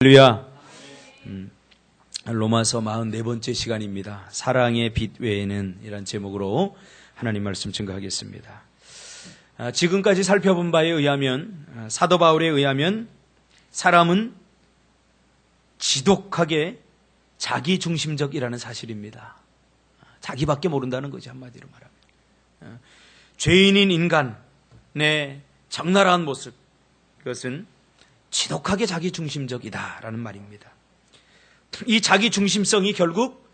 할렐루야. 로마서 44번째 시간입니다. 사랑의 빛 외에는 이란 제목으로 하나님 말씀 증거하겠습니다. 지금까지 살펴본 바에 의하면, 사도 바울에 의하면 사람은 지독하게 자기중심적이라는 사실입니다. 자기밖에 모른다는 거죠, 한마디로 말하면. 죄인인 인간의 적나라한 모습, 이것은 지독하게 자기중심적이다라는 말입니다. 이 자기중심성이 결국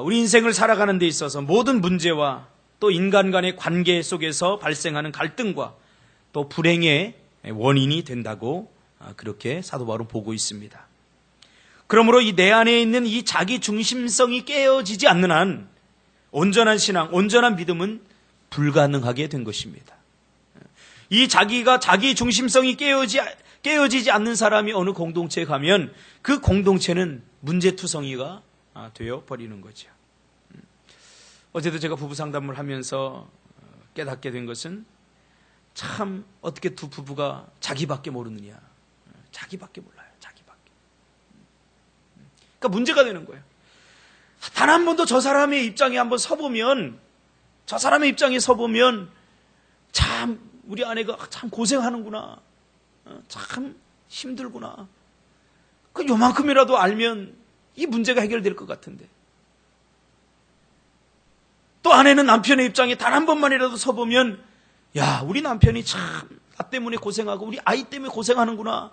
우리 인생을 살아가는 데 있어서 모든 문제와 또 인간 간의 관계 속에서 발생하는 갈등과 또 불행의 원인이 된다고 그렇게 사도 바울은 보고 있습니다. 그러므로 이 내 안에 있는 이 자기중심성이 깨어지지 않는 한 온전한 신앙, 온전한 믿음은 불가능하게 된 것입니다. 이 자기중심성이 깨어지지 않는 사람이 어느 공동체에 가면 그 공동체는 문제투성이가 되어 버리는 거죠. 어제도 제가 부부 상담을 하면서 깨닫게 된 것은 참 어떻게 두 부부가 자기밖에 모르느냐. 자기밖에 몰라요. 자기밖에. 그러니까 문제가 되는 거예요. 단 한 번도 저 사람의 입장에 한번 서보면, 저 사람의 입장에 서보면 참 우리 아내가 참 고생하는구나. 참 힘들구나. 그 요만큼이라도 알면 이 문제가 해결될 것 같은데. 또 아내는 남편의 입장에 단 한 번만이라도 서보면, 야, 우리 남편이 참 나 때문에 고생하고 우리 아이 때문에 고생하는구나.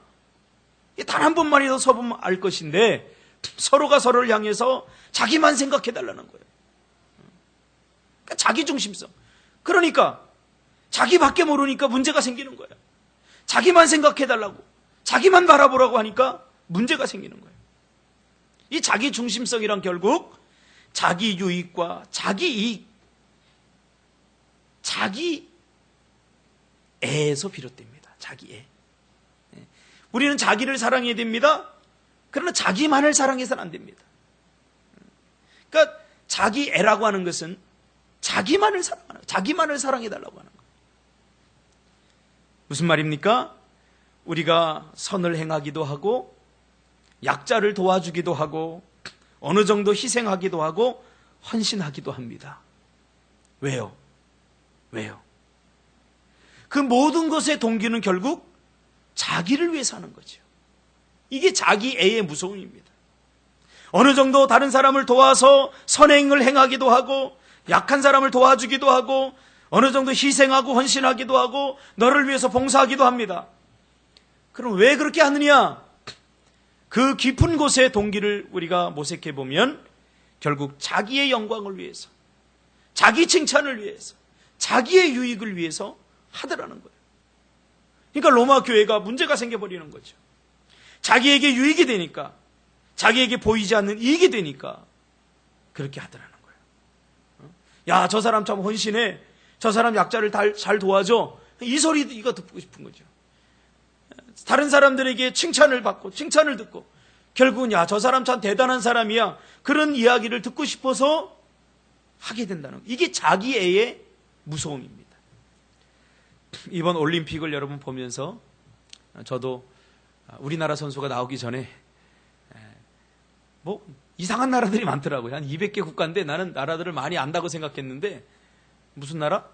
단 한 번만이라도 서보면 알 것인데 서로가 서로를 향해서 자기만 생각해달라는 거예요. 그러니까 자기중심성. 그러니까 자기밖에 모르니까 문제가 생기는 거예요. 자기만 생각해달라고, 자기만 바라보라고 하니까 문제가 생기는 거예요. 이 자기중심성이란 결국 자기 유익과 자기 이익, 자기 애에서 비롯됩니다. 자기 애. 우리는 자기를 사랑해야 됩니다. 그러나 자기만을 사랑해서는 안 됩니다. 그러니까 자기 애라고 하는 것은 자기만을 사랑하는 거예요. 자기만을 사랑해달라고 하는 거예요. 무슨 말입니까? 우리가 선을 행하기도 하고 약자를 도와주기도 하고 어느 정도 희생하기도 하고 헌신하기도 합니다. 왜요? 그 모든 것의 동기는 결국 자기를 위해서 하는 거죠. 이게 자기 애의 무서움입니다. 어느 정도 다른 사람을 도와서 선행을 행하기도 하고 약한 사람을 도와주기도 하고 어느 정도 희생하고 헌신하기도 하고 너를 위해서 봉사하기도 합니다. 그럼 왜 그렇게 하느냐? 그 깊은 곳의 동기를 우리가 모색해 보면 결국 자기의 영광을 위해서, 자기 칭찬을 위해서, 자기의 유익을 위해서 하더라는 거예요. 그러니까 로마 교회가 문제가 생겨버리는 거죠. 자기에게 유익이 되니까, 자기에게 보이지 않는 이익이 되니까 그렇게 하더라는 거예요. 야, 저 사람 참 헌신해. 저 사람 약자를 잘 도와줘. 이 소리 이거 듣고 싶은 거죠. 다른 사람들에게 칭찬을 받고 칭찬을 듣고 결국은 야, 저 사람 참 대단한 사람이야. 그런 이야기를 듣고 싶어서 하게 된다는 거예요. 이게 자기애의 무서움입니다. 이번 올림픽을 여러분 보면서 저도 우리나라 선수가 나오기 전에 뭐 이상한 나라들이 많더라고요. 한 200개 국가인데 나는 나라들을 많이 안다고 생각했는데 무슨 나라?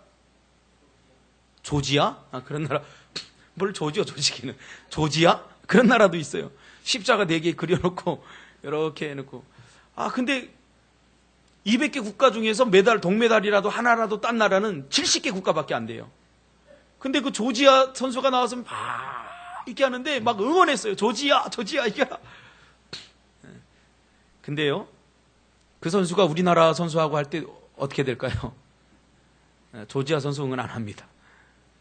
조지아? 그런 나라. 뭘 조지기는. 조지아? 그런 나라도 있어요. 십자가 4개 그려놓고 이렇게 해놓고. 근데 200개 국가 중에서 동메달이라도 하나라도 딴 나라는 70개 국가밖에 안 돼요. 근데 그 조지아 선수가 나와서 막 이렇게 하는데 막 응원했어요. 조지아 이겨라. 근데요, 그 선수가 우리나라 선수하고 할 때 어떻게 될까요? 조지아 선수 응원 안 합니다.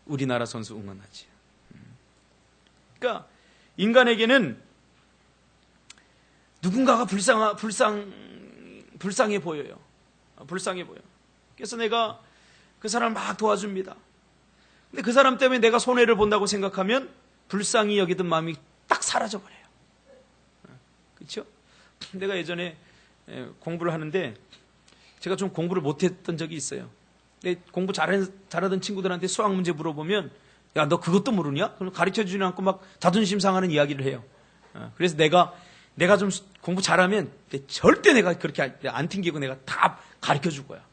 우리나라 선수 응원하지. 그러니까 인간에게는 누군가가 불쌍해 보여요. 불쌍해 보여. 그래서 내가 그 사람을 막 도와줍니다. 근데 그 사람 때문에 내가 손해를 본다고 생각하면 불쌍히 여기던 마음이 딱 사라져버려요. 그렇죠? 내가 예전에 공부를 하는데 제가 좀 공부를 못했던 적이 있어요. 공부 잘하던 친구들한테 수학 문제 물어보면 야, 너 그것도 모르냐? 그럼 가르쳐주지 않고 막 자존심 상하는 이야기를 해요. 그래서 내가 좀 공부 잘하면 절대 내가 그렇게 안 튕기고 내가 다 가르쳐 줄 거야.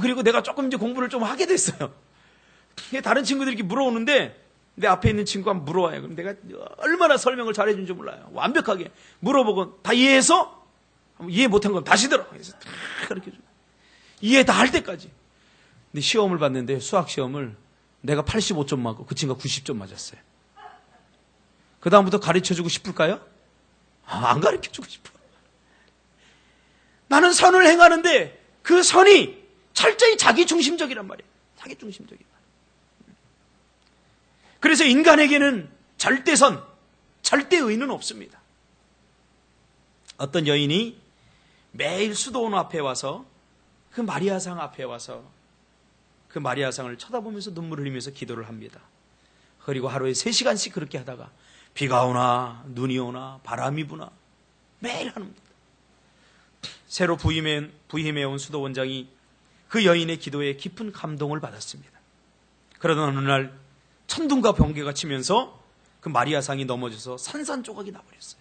그리고 내가 조금 이제 공부를 좀 하게 됐어요. 다른 친구들이 이렇게 물어오는데 내 앞에 있는 친구가 물어와요. 그럼 내가 얼마나 설명을 잘해준 줄 몰라요. 완벽하게 물어보고 다 이해해서 이해 못한 건 다시 들어. 그래서 다 가르쳐 줘. 이해 다 할 때까지. 근데 시험을 봤는데 수학 시험을 내가 85점 맞고 그 친구가 90점 맞았어요. 그 다음부터 가르쳐주고 싶을까요? 안 가르쳐주고 싶어. 나는 선을 행하는데 그 선이 철저히 자기중심적이란 말이에요. 자기중심적이란 말이에요. 그래서 인간에게는 절대선, 절대의는 없습니다. 어떤 여인이 매일 수도원 앞에 와서 그 마리아상 앞에 와서 그 마리아상을 쳐다보면서 눈물을 흘리면서 기도를 합니다. 그리고 하루에 3시간씩 그렇게 하다가 비가 오나 눈이 오나 바람이 부나 매일 합니다. 새로 부임해온 수도원장이 그 여인의 기도에 깊은 감동을 받았습니다. 그러던 어느 날 천둥과 번개가 치면서 그 마리아상이 넘어져서 산산조각이 나버렸어요.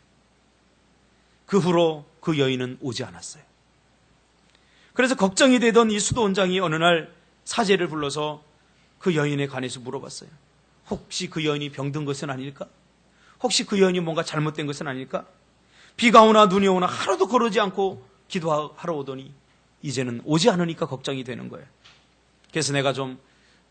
그 후로 그 여인은 오지 않았어요. 그래서 걱정이 되던 이 수도원장이 어느 날 사제를 불러서 그 여인에 관해서 물어봤어요. 혹시 그 여인이 병든 것은 아닐까? 혹시 그 여인이 뭔가 잘못된 것은 아닐까? 비가 오나 눈이 오나 하루도 거르지 않고 기도하러 오더니 이제는 오지 않으니까 걱정이 되는 거예요. 그래서 내가 좀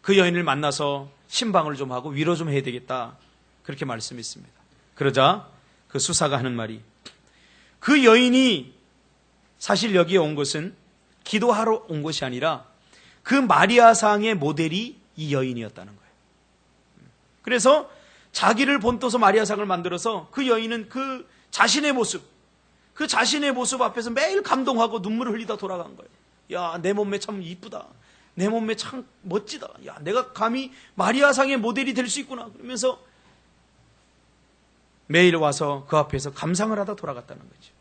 그 여인을 만나서 신방을 좀 하고 위로 좀 해야 되겠다. 그렇게 말씀했습니다. 그러자 그 수사가 하는 말이 그 여인이 사실 여기에 온 것은 기도하러 온 것이 아니라 그 마리아상의 모델이 이 여인이었다는 거예요. 그래서 자기를 본떠서 마리아상을 만들어서 그 여인은 그 자신의 모습 앞에서 매일 감동하고 눈물을 흘리다 돌아간 거예요. 야, 내 몸매 참 이쁘다. 내 몸매 참 멋지다. 야, 내가 감히 마리아상의 모델이 될 수 있구나. 그러면서 매일 와서 그 앞에서 감상을 하다 돌아갔다는 거죠.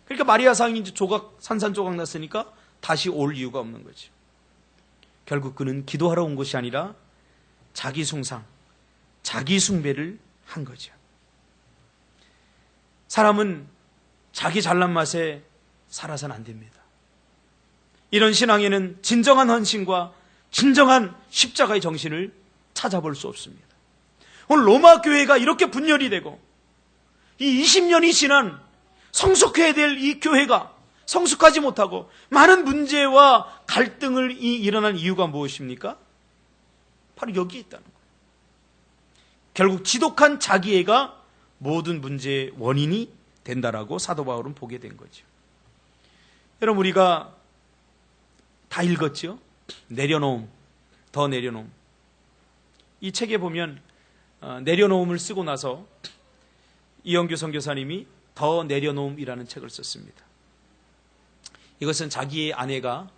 그러니까 마리아상이 이제 산산조각 났으니까 다시 올 이유가 없는 거죠. 결국 그는 기도하러 온 것이 아니라 자기 숭상, 자기 숭배를 한 거죠. 사람은 자기 잘난 맛에 살아서는 안 됩니다. 이런 신앙에는 진정한 헌신과 진정한 십자가의 정신을 찾아볼 수 없습니다. 오늘 로마 교회가 이렇게 분열이 되고 이 20년이 지난 성숙해야 될 이 교회가 성숙하지 못하고 많은 문제와 갈등을 일어난 이유가 무엇입니까? 바로 여기에 있다는 거예요. 결국 지독한 자기애가 모든 문제의 원인이 된다라고 사도 바울은 보게 된 거죠. 여러분, 우리가 다 읽었죠? 내려놓음, 더 내려놓음. 이 책에 보면 내려놓음을 쓰고 나서 이영규 선교사님이 더 내려놓음이라는 책을 썼습니다. 이것은 자기의 아내가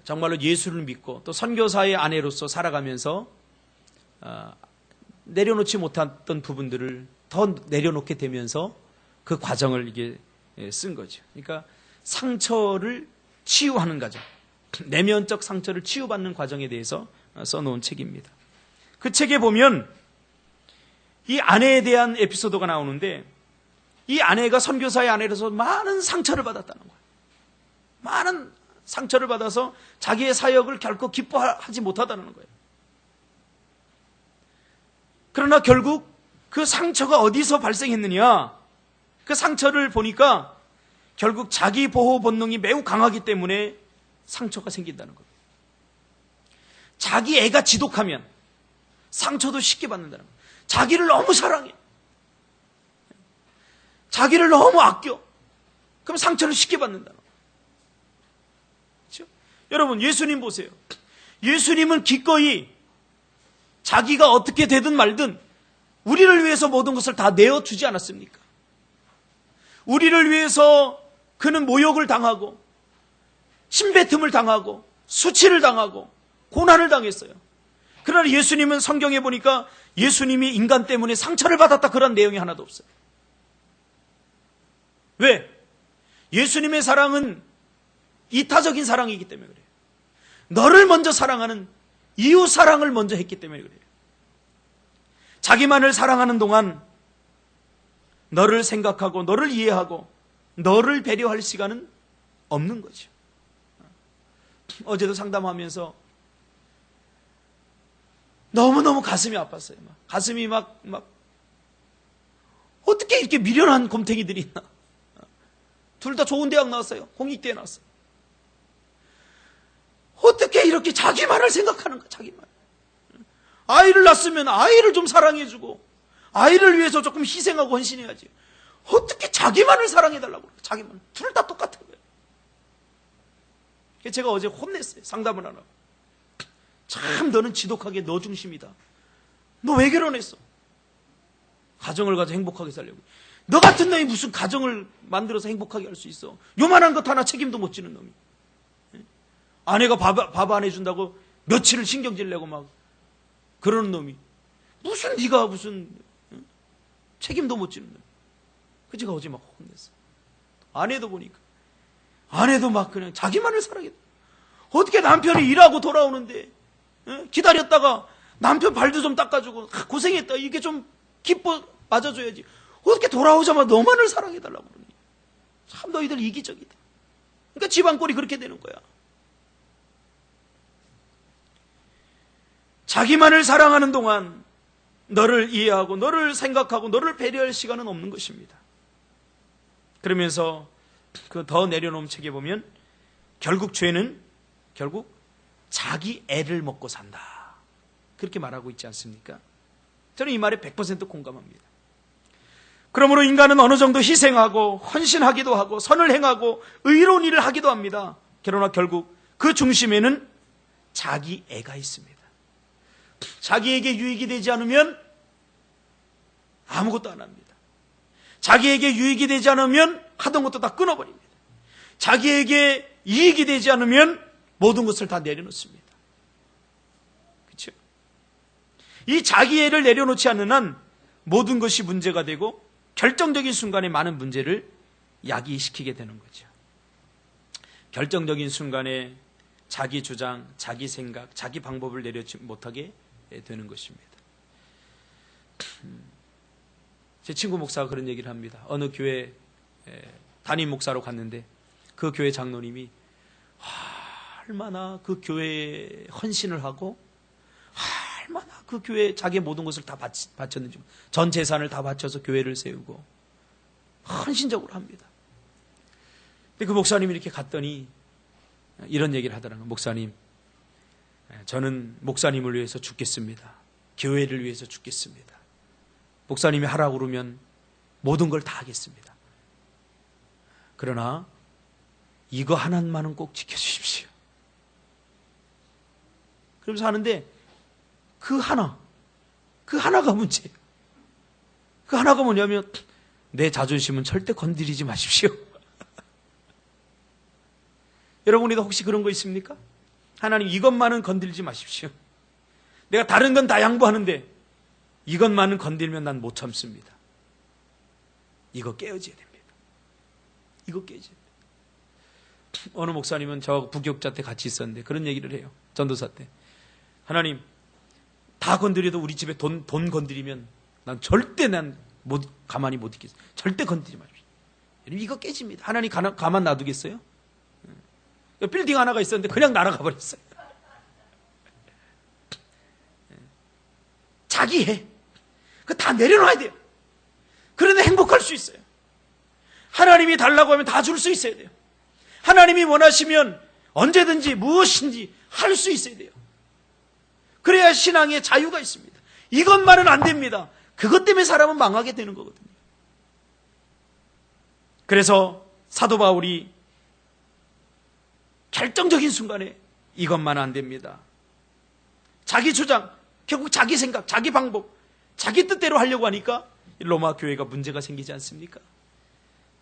정말로 예수를 믿고 또 선교사의 아내로서 살아가면서 내려놓지 못했던 부분들을 더 내려놓게 되면서 그 과정을 이게 쓴 거죠. 그러니까 상처를 치유하는 과정, 내면적 상처를 치유받는 과정에 대해서 써놓은 책입니다. 그 책에 보면 이 아내에 대한 에피소드가 나오는데 이 아내가 선교사의 아내로서 많은 상처를 받았다는 거예요. 많은 상처를 받아서 자기의 사역을 결코 기뻐하지 못하다는 거예요. 그러나 결국 그 상처가 어디서 발생했느냐? 그 상처를 보니까 결국 자기 보호 본능이 매우 강하기 때문에 상처가 생긴다는 겁니다. 자기 애가 지독하면 상처도 쉽게 받는다는 거예요. 자기를 너무 사랑해. 자기를 너무 아껴. 그럼 상처를 쉽게 받는다는 거예요. 그렇죠? 여러분, 예수님 보세요. 예수님은 기꺼이 자기가 어떻게 되든 말든 우리를 위해서 모든 것을 다 내어주지 않았습니까? 우리를 위해서 그는 모욕을 당하고 침뱉음을 당하고 수치를 당하고 고난을 당했어요. 그러나 예수님은 성경에 보니까 예수님이 인간 때문에 상처를 받았다 그런 내용이 하나도 없어요. 왜? 예수님의 사랑은 이타적인 사랑이기 때문에 그래요. 너를 먼저 사랑하는 이웃 사랑을 먼저 했기 때문에 그래요. 자기만을 사랑하는 동안 너를 생각하고 너를 이해하고 너를 배려할 시간은 없는 거죠. 어제도 상담하면서 너무너무 가슴이 아팠어요. 가슴이 막 어떻게 이렇게 미련한 곰탱이들이 있나. 둘 다 좋은 대학 나왔어요. 홍익대에 나왔어요. 어떻게 이렇게 자기만을 생각하는가, 자기만. 아이를 낳았으면 아이를 좀 사랑해주고 아이를 위해서 조금 희생하고 헌신해야지. 어떻게 자기만을 사랑해달라고 그래요. 자기만. 둘 다 똑같은 거예요. 제가 어제 혼냈어요. 상담을 안 하고. 참 너는 지독하게 너 중심이다. 너 왜 결혼했어? 가정을 가져 행복하게 살려고. 너 같은 놈이 무슨 가정을 만들어서 행복하게 할 수 있어. 요만한 것 하나 책임도 못 지는 놈이. 아내가 밥 안 해준다고 며칠을 신경질 내고 막 그러는 놈이. 무슨 네가 무슨 책임도 못 지는 놈이. 그 제가 어제 막 혼냈어. 아내도 보니까. 아내도 막 그냥 자기만을 사랑해. 어떻게 남편이 일하고 돌아오는데 기다렸다가 남편 발도 좀 닦아주고 고생했다. 이게 좀 기뻐 맞아줘야지. 어떻게 돌아오자마자 너만을 사랑해달라고 그러니. 참 너희들 이기적이다. 그러니까 집안꼴이 그렇게 되는 거야. 자기만을 사랑하는 동안 너를 이해하고 너를 생각하고 너를 배려할 시간은 없는 것입니다. 그러면서 그 더 내려놓은 책에 보면 결국 죄는 자기 애를 먹고 산다. 그렇게 말하고 있지 않습니까? 저는 이 말에 100% 공감합니다. 그러므로 인간은 어느 정도 희생하고 헌신하기도 하고 선을 행하고 의로운 일을 하기도 합니다. 그러나 결국 그 중심에는 자기 애가 있습니다. 자기에게 유익이 되지 않으면 아무것도 안 합니다. 자기에게 유익이 되지 않으면 하던 것도 다 끊어버립니다. 자기에게 이익이 되지 않으면 모든 것을 다 내려놓습니다. 그렇죠? 이 자기애를 내려놓지 않는 한 모든 것이 문제가 되고 결정적인 순간에 많은 문제를 야기시키게 되는 거죠. 결정적인 순간에 자기 주장, 자기 생각, 자기 방법을 내려놓지 못하게 되는 것입니다. 제 친구 목사가 그런 얘기를 합니다. 어느 교회 담임 목사로 갔는데 그 교회 장로님이 얼마나 그 교회에 헌신을 하고 얼마나 그 교회에 자기의 모든 것을 다 바쳤는지, 전 재산을 다 바쳐서 교회를 세우고 헌신적으로 합니다. 근데 그 목사님이 이렇게 갔더니 이런 얘기를 하더라고요. 목사님, 저는 목사님을 위해서 죽겠습니다. 교회를 위해서 죽겠습니다. 목사님이 하라고 그러면 모든 걸 다 하겠습니다. 그러나 이거 하나만은 꼭 지켜주십시오. 그러면서 하는데 그 하나가 문제예요. 그 하나가 뭐냐면 내 자존심은 절대 건드리지 마십시오. 여러분이도 혹시 그런 거 있습니까? 하나님 이것만은 건들지 마십시오. 내가 다른 건 다 양보하는데 이것만은 건들면 난 못 참습니다. 이거 깨어져야 됩니다. 이거 깨어져야 됩니다. 어느 목사님은 저 부교육자 때 같이 있었는데 그런 얘기를 해요. 전도사 때. 하나님 다 건드려도 우리 집에 돈 건드리면 난 절대 가만히 못 있겠어요. 절대 건드리지 마십시오. 이거 깨집니다. 하나님 가만 놔두겠어요? 빌딩 하나가 있었는데 그냥 날아가 버렸어요. 자기 해. 그거 다 내려놔야 돼요. 그런데 행복할 수 있어요. 하나님이 달라고 하면 다 줄 수 있어야 돼요. 하나님이 원하시면 언제든지 무엇인지 할 수 있어야 돼요. 그래야 신앙의 자유가 있습니다. 이것만은 안 됩니다. 그것 때문에 사람은 망하게 되는 거거든요. 그래서 사도 바울이 결정적인 순간에 이것만 안 됩니다. 자기 주장, 결국 자기 생각, 자기 방법, 자기 뜻대로 하려고 하니까 로마 교회가 문제가 생기지 않습니까?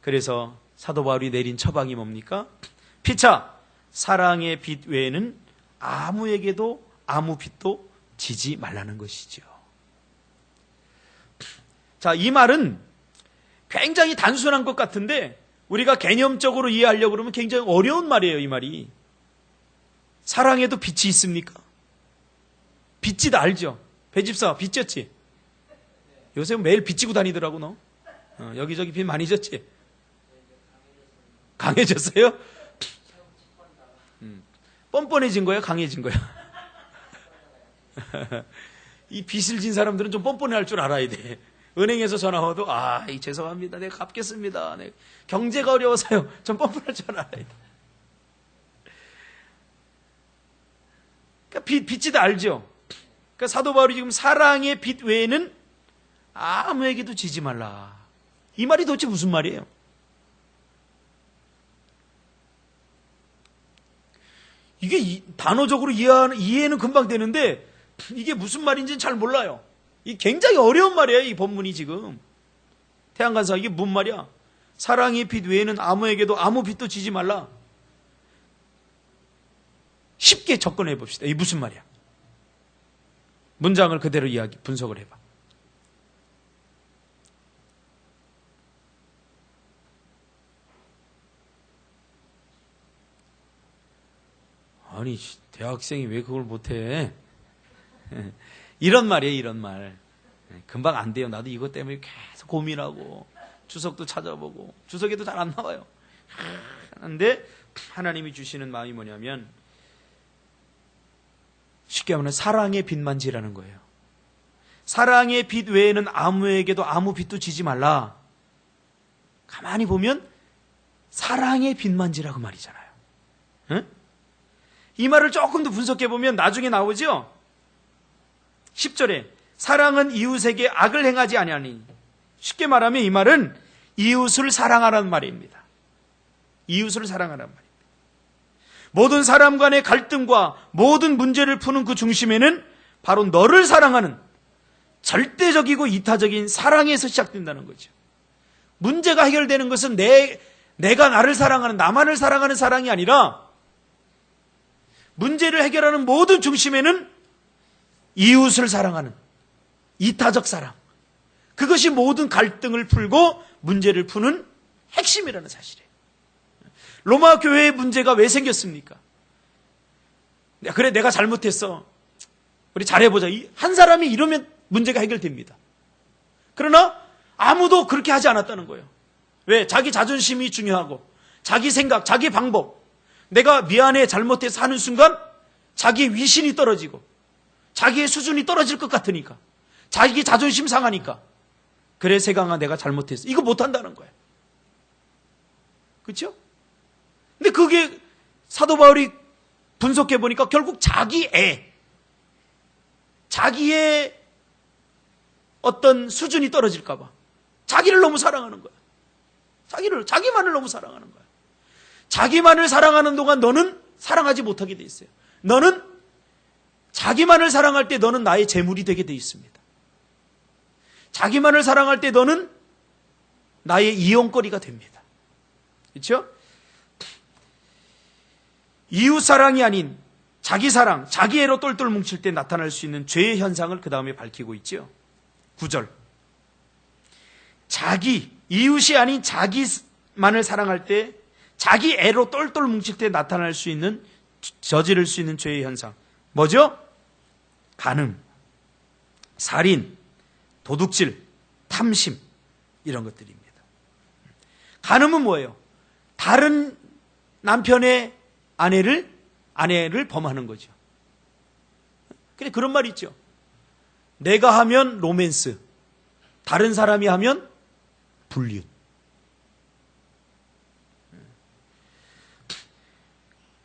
그래서 사도 바울이 내린 처방이 뭡니까? 피차 사랑의 빚 외에는 아무에게도 아무 빚도 지지 말라는 것이죠. 자, 이 말은 굉장히 단순한 것 같은데 우리가 개념적으로 이해하려고 그러면 굉장히 어려운 말이에요. 이 말이. 사랑에도 빚이 있습니까? 빚지도 알죠? 배집사 빚졌지? 요새 매일 빚지고 다니더라고 너. 여기저기 빚 많이 졌지? 강해졌어요? 뻔뻔해진 거야? 강해진 거야? 이 빚을 진 사람들은 좀 뻔뻔해 할 줄 알아야 돼. 은행에서 전화 와도, 죄송합니다. 내가 갚겠습니다. 경제가 어려워서요. 좀 뻔뻔할 줄 알아야 돼. 그러니까 빚지도 알죠? 그러니까 사도 바울이 지금 사랑의 빚 외에는 아무에게도 지지 말라. 이 말이 도대체 무슨 말이에요? 이게 단어적으로 이해는 금방 되는데 이게 무슨 말인지는 잘 몰라요. 이 굉장히 어려운 말이에요. 이 본문이 지금. 태양간사 이게 뭔 말이야? 사랑의 빚 외에는 아무에게도 아무 빚도 지지 말라. 쉽게 접근해 봅시다. 이게 무슨 말이야? 문장을 그대로 분석을 해봐. 아니, 대학생이 왜 그걸 못해? 이런 말이에요, 이런 말. 금방 안 돼요. 나도 이것 때문에 계속 고민하고, 주석도 찾아보고, 주석에도 잘 안 나와요. 그런데 하나님이 주시는 마음이 뭐냐면, 쉽게 말하면 사랑의 빚만 지라는 거예요. 사랑의 빚 외에는 아무에게도 아무 빚도 지지 말라. 가만히 보면, 사랑의 빚만 지라고 말이잖아요. 응? 이 말을 조금 더 분석해보면 나중에 나오죠? 10절에 사랑은 이웃에게 악을 행하지 아니하니. 쉽게 말하면 이 말은 이웃을 사랑하라는 말입니다. 이웃을 사랑하라는 말입니다. 모든 사람 간의 갈등과 모든 문제를 푸는 그 중심에는 바로 너를 사랑하는 절대적이고 이타적인 사랑에서 시작된다는 거죠. 문제가 해결되는 것은 내가 나를 사랑하는, 나만을 사랑하는 사랑이 아니라 문제를 해결하는 모든 중심에는 이웃을 사랑하는 이타적 사랑. 그것이 모든 갈등을 풀고 문제를 푸는 핵심이라는 사실이에요. 로마 교회의 문제가 왜 생겼습니까? 그래, 내가 잘못했어. 우리 잘해보자. 한 사람이 이러면 문제가 해결됩니다. 그러나 아무도 그렇게 하지 않았다는 거예요. 왜? 자기 자존심이 중요하고 자기 생각, 자기 방법. 내가 미안해, 잘못해서 하는 순간 자기의 위신이 떨어지고 자기의 수준이 떨어질 것 같으니까, 자기 자존심 상하니까, 그래 세강아 내가 잘못했어. 이거 못한다는 거예요. 그렇죠? 근데 그게 사도 바울이 분석해 보니까 결국 자기의 어떤 수준이 떨어질까 봐 자기를 너무 사랑하는 거야. 자기만을 너무 사랑하는 거야. 자기만을 사랑하는 동안 너는 사랑하지 못하게 돼 있어요. 너는 자기만을 사랑할 때 너는 나의 재물이 되게 돼 있습니다. 자기만을 사랑할 때 너는 나의 이용거리가 됩니다. 그렇죠? 이웃 사랑이 아닌 자기 사랑, 자기애로 똘똘 뭉칠 때 나타날 수 있는 죄의 현상을 그 다음에 밝히고 있죠. 9절. 이웃이 아닌 자기만을 사랑할 때, 자기 애로 똘똘 뭉칠 때 나타날 수 있는, 저지를 수 있는 죄의 현상. 뭐죠? 간음, 살인, 도둑질, 탐심, 이런 것들입니다. 간음은 뭐예요? 다른 남편의 아내를 범하는 거죠. 근데 그런 말 있죠. 내가 하면 로맨스, 다른 사람이 하면 불륜.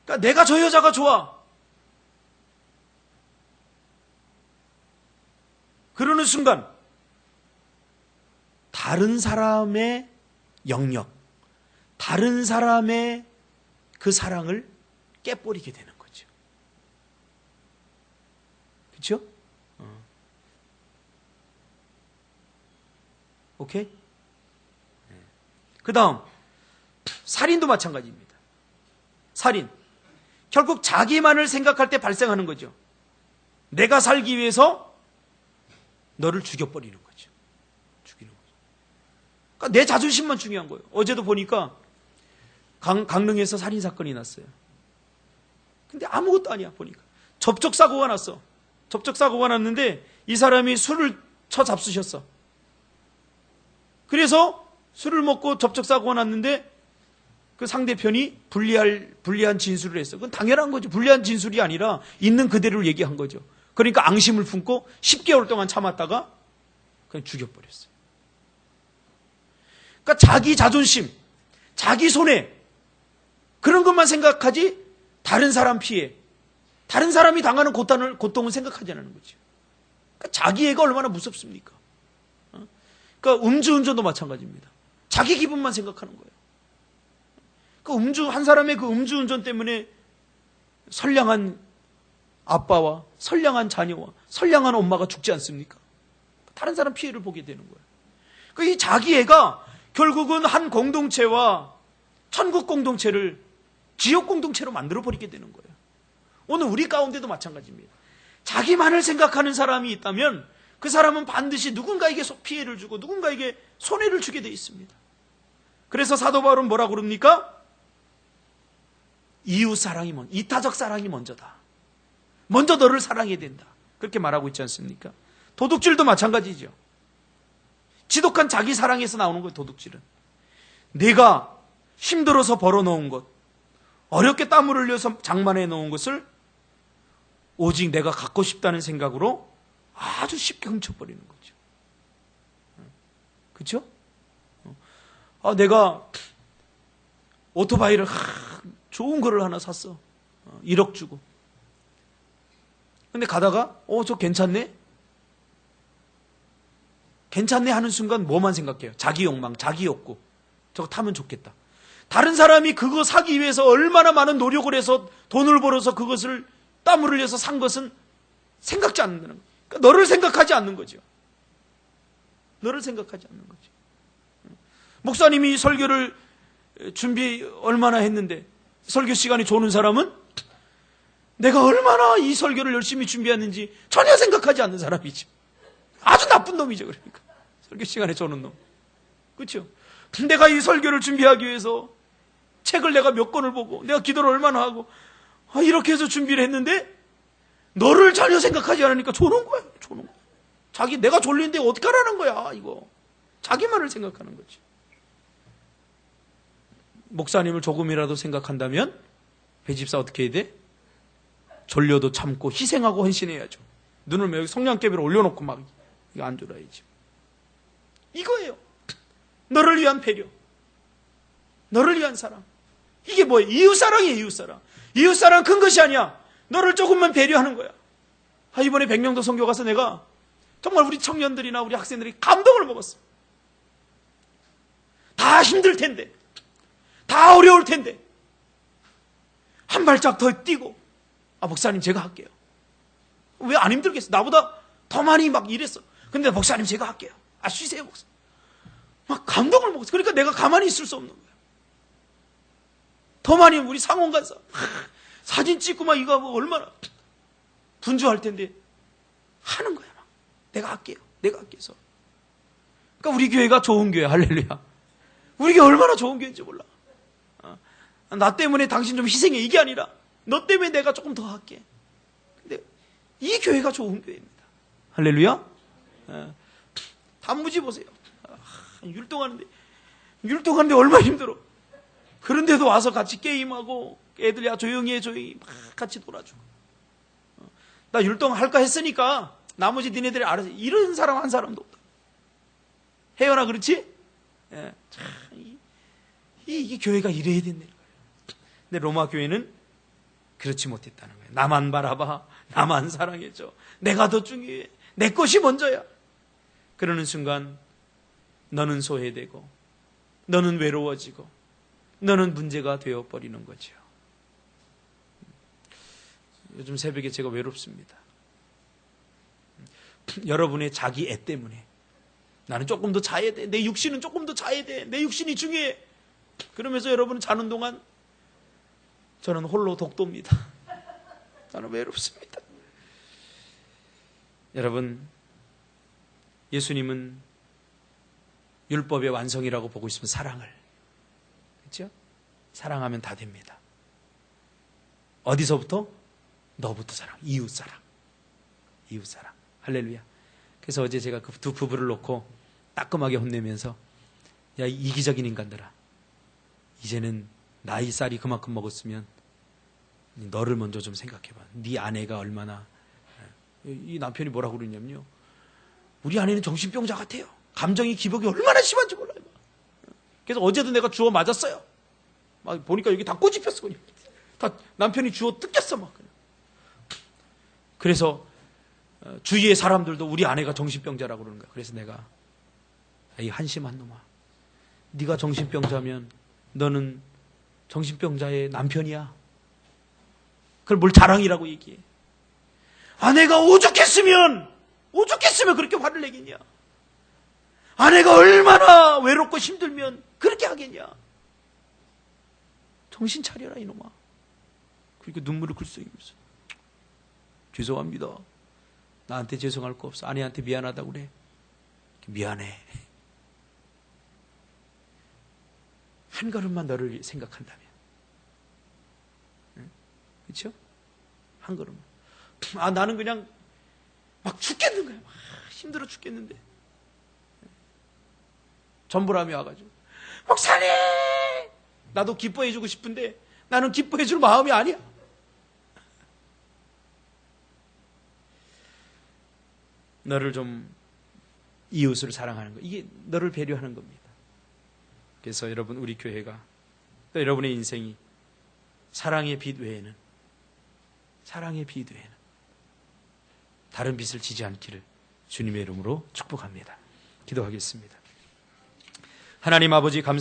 그러니까 내가 저 여자가 좋아. 그러는 순간 다른 사람의 영역, 다른 사람의 그 사랑을 깨버리게 되는 거죠. 그렇죠? 오케이? 그 다음 살인도 마찬가지입니다. 살인. 결국 자기만을 생각할 때 발생하는 거죠. 내가 살기 위해서 너를 죽여버리는 거죠. 죽이는 거죠. 그러니까 내 자존심만 중요한 거예요. 어제도 보니까 강릉에서 살인사건이 났어요. 근데 아무것도 아니야, 보니까. 접촉사고가 났어. 접촉사고가 났는데 이 사람이 술을 쳐 잡수셨어. 그래서 술을 먹고 접촉사고가 났는데 그 상대편이 불리한 진술을 했어. 그건 당연한 거죠. 불리한 진술이 아니라 있는 그대로를 얘기한 거죠. 그러니까 앙심을 품고 10개월 동안 참았다가 그냥 죽여버렸어요. 그러니까 자기 자존심, 자기 손해, 그런 것만 생각하지 다른 사람 피해, 다른 사람이 당하는 고통은 생각하지 않는 거죠. 그러니까 자기애가 얼마나 무섭습니까? 그러니까 음주운전도 마찬가지입니다. 자기 기분만 생각하는 거예요. 한 사람의 그 음주운전 때문에 선량한 아빠와 선량한 자녀와 선량한 엄마가 죽지 않습니까? 다른 사람 피해를 보게 되는 거예요. 그러니까 이 자기애가 결국은 한 공동체와 천국 공동체를 지옥 공동체로 만들어버리게 되는 거예요. 오늘 우리 가운데도 마찬가지입니다. 자기만을 생각하는 사람이 있다면 그 사람은 반드시 누군가에게 피해를 주고 누군가에게 손해를 주게 되어 있습니다. 그래서 사도 바울은 뭐라고 그럽니까? 이웃 사랑이 이타적 사랑이 먼저다. 먼저 너를 사랑해야 된다. 그렇게 말하고 있지 않습니까? 도둑질도 마찬가지죠. 지독한 자기 사랑에서 나오는 거예요, 도둑질은. 내가 힘들어서 벌어놓은 것, 어렵게 땀을 흘려서 장만해 놓은 것을 오직 내가 갖고 싶다는 생각으로 아주 쉽게 훔쳐버리는 거죠. 그렇죠? 내가 오토바이를 좋은 거를 하나 샀어. 1억 주고. 근데 가다가 저 괜찮네? 괜찮네 하는 순간 뭐만 생각해요? 자기 욕망, 자기 욕구. 저거 타면 좋겠다. 다른 사람이 그거 사기 위해서 얼마나 많은 노력을 해서 돈을 벌어서 그것을 땀을 흘려서 산 것은 생각지 않는다는 거예요. 그러니까 너를 생각하지 않는 거죠. 너를 생각하지 않는 거죠. 목사님이 설교를 준비 얼마나 했는데 설교 시간이 좋은 사람은 내가 얼마나 이 설교를 열심히 준비했는지 전혀 생각하지 않는 사람이죠. 아주 나쁜 놈이죠. 그러니까 설교 시간에 좋은 놈. 그렇죠? 내가 이 설교를 준비하기 위해서 책을 내가 몇 권을 보고 내가 기도를 얼마나 하고 이렇게 해서 준비를 했는데 너를 전혀 생각하지 않으니까 조는 거야. 조는 거야. 내가 졸린데 어떡하라는 거야. 이거 자기만을 생각하는 거지. 목사님을 조금이라도 생각한다면 배집사 어떻게 해야 돼? 졸려도 참고 희생하고 헌신해야죠. 눈을 여기 성냥개비를 올려놓고 막 이거 안 졸아야지. 이거예요. 너를 위한 배려, 너를 위한 사랑. 이게 뭐예요? 이웃사랑이에요. 이웃사랑. 이웃사랑 큰 것이 아니야. 너를 조금만 배려하는 거야. 이번에 백령도 선교 가서 내가 정말 우리 청년들이나 우리 학생들이 감동을 먹었어. 다 힘들 텐데, 다 어려울 텐데 한 발짝 더 뛰고 목사님 제가 할게요. 왜 안 힘들겠어? 나보다 더 많이 막 일했어. 근데 목사님 제가 할게요. 쉬세요 목사님. 막 감동을 먹었어. 그러니까 내가 가만히 있을 수 없는 거야. 더 많이 우리 상원 가서 사진 찍고 막 이거 얼마나 분주할 텐데 하는 거야. 막. 내가 할게요. 내가 할게요. 그러니까 우리 교회가 좋은 교회. 할렐루야. 우리 교회 얼마나 좋은 교회인지 몰라. 나 때문에 당신 좀 희생해. 이게 아니라 너 때문에 내가 조금 더 할게. 근데 이 교회가 좋은 교회입니다. 할렐루야. 단무지 보세요. 율동하는데 얼마나 힘들어. 그런데도 와서 같이 게임하고 애들 조용히 해 조용히 막 같이 놀아주고. 나 율동할까 했으니까 나머지 니네들이 알아서. 이런 사람 한 사람도 없다. 혜연아 그렇지? 이 교회가 이래야 된다는 거예요. 근데 로마 교회는 그렇지 못했다는 거예요. 나만 바라봐. 나만 사랑해줘. 내가 더 중요해. 내 것이 먼저야. 그러는 순간 너는 소외되고 너는 외로워지고 너는 문제가 되어버리는 거죠. 요즘 새벽에 제가 외롭습니다. 여러분의 자기 애 때문에 나는 조금 더 자야 돼. 내 육신은 조금 더 자야 돼. 내 육신이 중요해. 그러면서 여러분은 자는 동안 저는 홀로 독도입니다. 나는 외롭습니다. 여러분, 예수님은 율법의 완성이라고 보고 있으면 사랑을. 그렇죠? 사랑하면 다 됩니다. 어디서부터? 너부터 사랑. 이웃 사랑. 이웃 사랑. 할렐루야. 그래서 어제 제가 그 두 부부를 놓고 따끔하게 혼내면서 야, 이기적인 인간들아. 이제는 나이 쌀이 그만큼 먹었으면 너를 먼저 좀 생각해봐. 네 아내가 얼마나, 이 남편이 뭐라고 그러냐면요, 우리 아내는 정신병자 같아요. 감정이 기복이 얼마나 심한지 몰라요. 그래서 어제도 내가 주워 맞았어요. 막 보니까 여기 다 꼬집혔어. 그냥. 다 남편이 주워 뜯겼어. 막. 그래서 주위의 사람들도 우리 아내가 정신병자라고 그러는 거야. 그래서 내가, 이 한심한 놈아, 네가 정신병자면 너는 정신병자의 남편이야. 그걸 뭘 자랑이라고 얘기해. 아내가 오죽했으면 그렇게 화를 내겠냐. 아내가 얼마나 외롭고 힘들면 그렇게 하겠냐. 정신 차려라 이놈아. 그리고 눈물을 글썽이면서, 죄송합니다. 나한테 죄송할 거 없어. 아내한테 미안하다고 그래. 미안해. 한 걸음만 너를 생각한다면. 그렇죠? 한 걸음만. 나는 그냥 막 죽겠는 거야. 막 힘들어 죽겠는데. 전보람이 와가지고, 목사님! 나도 기뻐해주고 싶은데 나는 기뻐해줄 마음이 아니야. 너를 좀, 이웃을 사랑하는 거, 이게 너를 배려하는 겁니다. 그래서 여러분, 우리 교회가, 또 여러분의 인생이 사랑의 빛 외에는 다른 빛을 지지 않기를 주님의 이름으로 축복합니다. 기도하겠습니다. 하나님 아버지, 감사합니다.